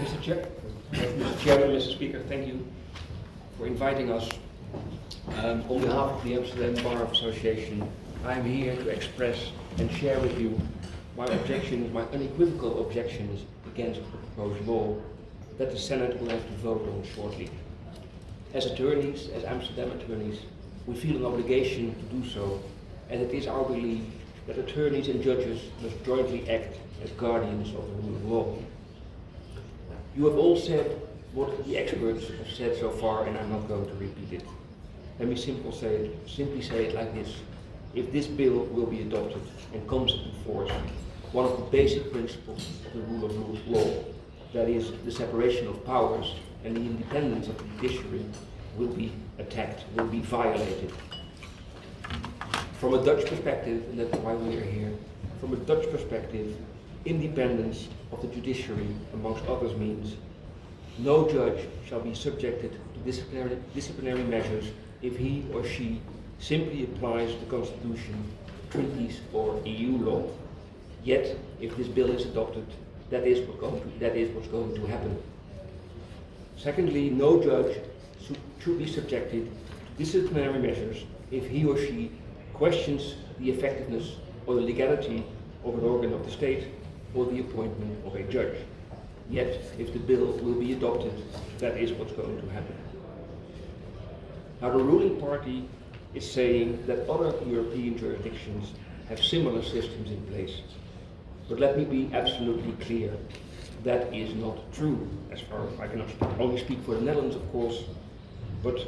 Mr. Chairman, Mr. Speaker, thank you for inviting us. On behalf of the Amsterdam Bar Association, I am here to express and share with you my objections, my unequivocal objections against the proposed law that the Senate will have to vote on shortly. As attorneys, as Amsterdam attorneys, we feel an obligation to do so, and it is our belief that attorneys and judges must jointly act as guardians of the rule of law. You have all said what the experts have said so far, and I'm not going to repeat it. Let me simply say it like this. If this bill will be adopted and comes into force, one of the basic principles of the rule of law, that is the separation of powers and the independence of the judiciary, will be attacked, will be violated. From a Dutch perspective, and that's why we are here, from a Dutch perspective, independence of the judiciary, amongst others, means no judge shall be subjected to disciplinary measures if he or she simply applies the Constitution, treaties, or EU law. Yet, if this bill is adopted, that is what's going to happen. Secondly, no judge should be subjected to disciplinary measures if he or she questions the effectiveness or the legality of an organ of the state or the appointment of a judge. Yet, if the bill will be adopted, that is what's going to happen. Now, the ruling party is saying that other European jurisdictions have similar systems in place. But let me be absolutely clear, that is not true. As far as I can only speak for the Netherlands, of course, but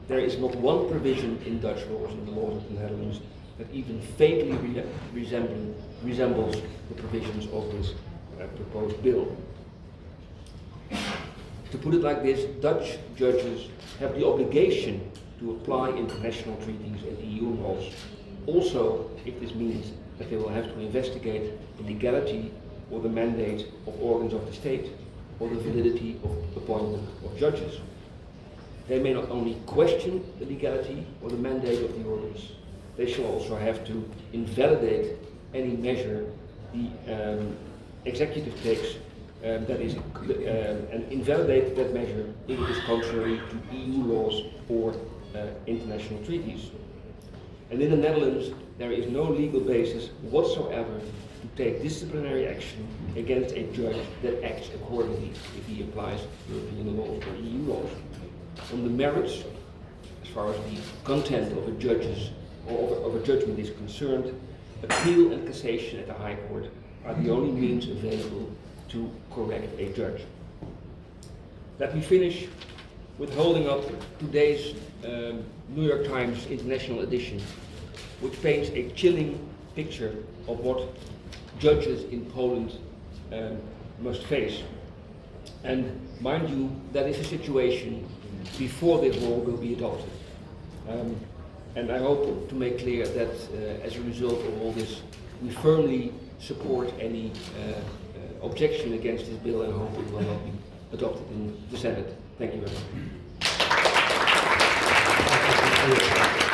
there is not one provision in Dutch laws and the laws of the Netherlands that even vaguely resembles the provisions of this proposed bill. To put it like this, Dutch judges have the obligation to apply international treaties and EU laws, also if this means that they will have to investigate the legality or the mandate of organs of the state or the validity of appointment of judges. They may not only question the legality or the mandate of the organs, they shall also have to invalidate any measure the executive takes and invalidate that measure if it is contrary to EU laws or international treaties. And in the Netherlands, there is no legal basis whatsoever to take disciplinary action against a judge that acts accordingly if he applies European laws or EU laws. On the merits, as far as the content of a judgment is concerned, appeal and cassation at the High Court are the only means available to correct a judge. Let me finish with holding up today's New York Times International edition, which paints a chilling picture of what judges in Poland must face. And mind you, that is a situation before this law will be adopted. And I hope to make clear that as a result of all this, we firmly support any objection against this bill and hope it will not be adopted in the Senate. Thank you very much.